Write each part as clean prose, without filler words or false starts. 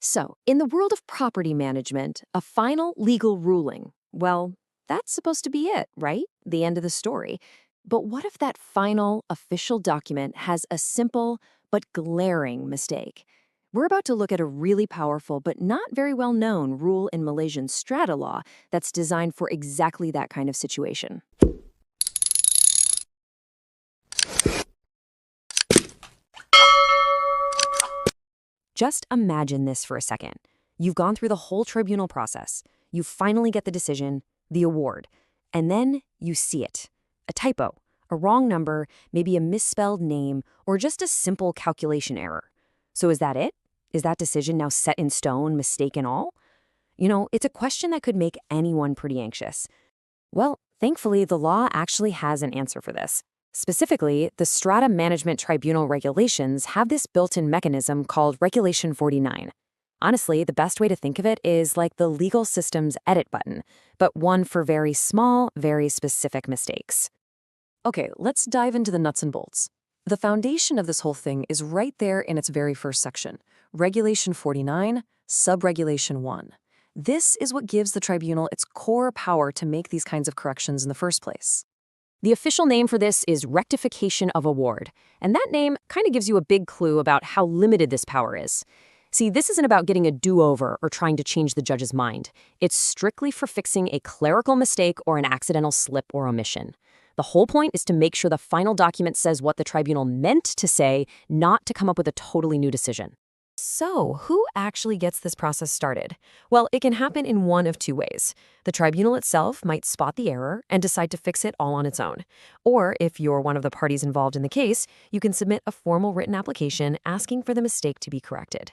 So, in the world of property management, a final legal ruling, well, that's supposed to be it, right? The end of the story. But what if that final official document has a simple but glaring mistake? We're about to look at a really powerful but not very well known rule in Malaysian strata law that's designed for exactly that kind of situation. Just imagine this for a second. You've gone through the whole tribunal process. You finally get the decision, the award, and then you see it. A typo, a wrong number, maybe a misspelled name, or just a simple calculation error. So is that it? Is that decision now set in stone, mistake and all? It's a question that could make anyone pretty anxious. Well, thankfully, the law actually has an answer for this. Specifically, the Strata Management Tribunal regulations have this built-in mechanism called Regulation 49. Honestly, the best way to think of it is like the legal system's edit button, but one for very small, very specific mistakes. Okay, let's dive into the nuts and bolts. The foundation of this whole thing is right there in its very first section, Regulation 49, Subregulation 1. This is what gives the tribunal its core power to make these kinds of corrections in the first place. The official name for this is Rectification of Award, and that name kind of gives you a big clue about how limited this power is. See, this isn't about getting a do-over or trying to change the judge's mind. It's strictly for fixing a clerical mistake or an accidental slip or omission. The whole point is to make sure the final document says what the tribunal meant to say, not to come up with a totally new decision. So, who actually gets this process started? Well, it can happen in one of two ways. The tribunal itself might spot the error and decide to fix it all on its own. Or, if you're one of the parties involved in the case, you can submit a formal written application asking for the mistake to be corrected.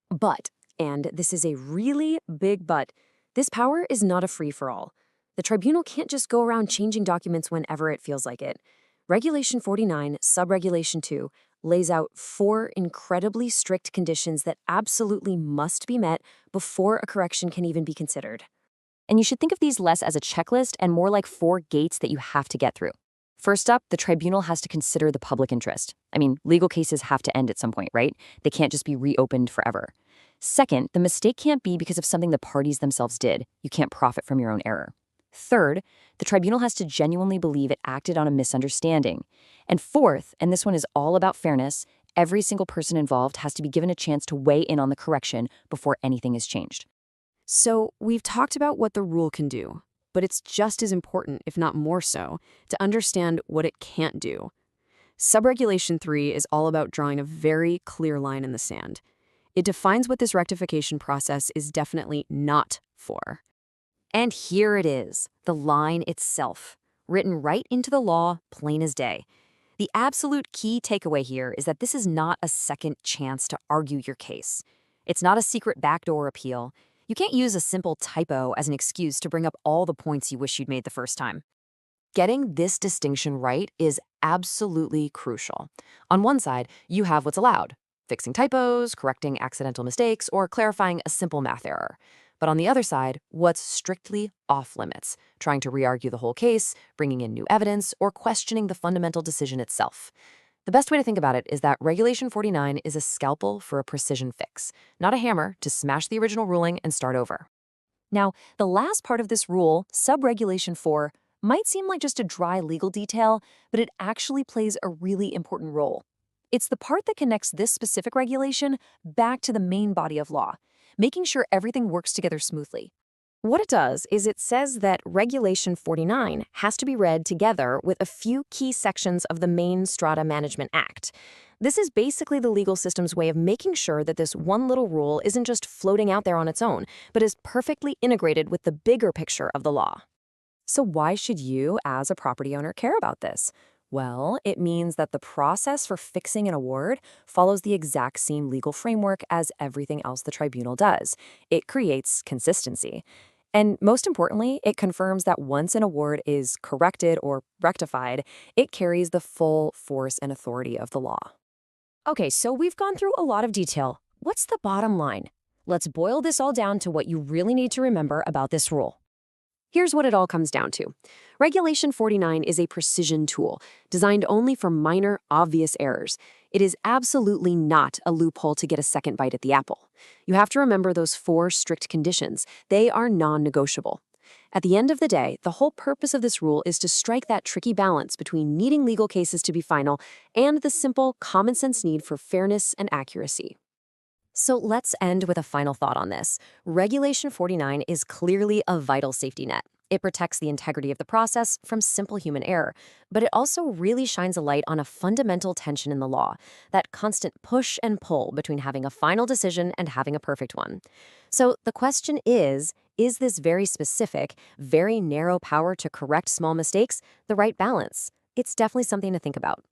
But, and this is a really big but, this power is not a free-for-all. The tribunal can't just go around changing documents whenever it feels like it. Regulation 49, Subregulation 2, lays out 4 incredibly strict conditions that absolutely must be met before a correction can even be considered. And you should think of these less as a checklist and more like 4 gates that you have to get through. First up, the tribunal has to consider the public interest. I mean, legal cases have to end at some point, right? They can't just be reopened forever. Second, the mistake can't be because of something the parties themselves did. You can't profit from your own error. Third, the tribunal has to genuinely believe it acted on a misunderstanding. And fourth, and this one is all about fairness, every single person involved has to be given a chance to weigh in on the correction before anything is changed. So, we've talked about what the rule can do, but it's just as important, if not more so, to understand what it can't do. Subregulation 3 is all about drawing a very clear line in the sand. It defines what this rectification process is definitely not for. And here it is, the line itself, written right into the law, plain as day. The absolute key takeaway here is that this is not a second chance to argue your case. It's not a secret backdoor appeal. You can't use a simple typo as an excuse to bring up all the points you wish you'd made the first time. Getting this distinction right is absolutely crucial. On one side, you have what's allowed, fixing typos, correcting accidental mistakes, or clarifying a simple math error. But on the other side, what's strictly off-limits, trying to re-argue the whole case, bringing in new evidence, or questioning the fundamental decision itself. The best way to think about it is that Regulation 49 is a scalpel for a precision fix, not a hammer to smash the original ruling and start over. Now, the last part of this rule, Subregulation 4, might seem like just a dry legal detail, but it actually plays a really important role. It's the part that connects this specific regulation back to the main body of law, making sure everything works together smoothly. What it does is it says that Regulation 49 has to be read together with a few key sections of the main Strata Management Act. This is basically the legal system's way of making sure that this one little rule isn't just floating out there on its own, but is perfectly integrated with the bigger picture of the law. So why should you, as a property owner, care about this? Well, it means that the process for fixing an award follows the exact same legal framework as everything else the tribunal does. It creates consistency. And most importantly, it confirms that once an award is corrected or rectified, it carries the full force and authority of the law. Okay, so we've gone through a lot of detail. What's the bottom line? Let's boil this all down to what you really need to remember about this rule. Here's what it all comes down to. Regulation 49 is a precision tool designed only for minor, obvious errors. It is absolutely not a loophole to get a second bite at the apple. You have to remember those 4 strict conditions. They are non-negotiable. At the end of the day, the whole purpose of this rule is to strike that tricky balance between needing legal cases to be final and the simple, common-sense need for fairness and accuracy. So let's end with a final thought on this. Regulation 49 is clearly a vital safety net. It protects the integrity of the process from simple human error, but it also really shines a light on a fundamental tension in the law, that constant push and pull between having a final decision and having a perfect one. So the question is this very specific, very narrow power to correct small mistakes the right balance? It's definitely something to think about.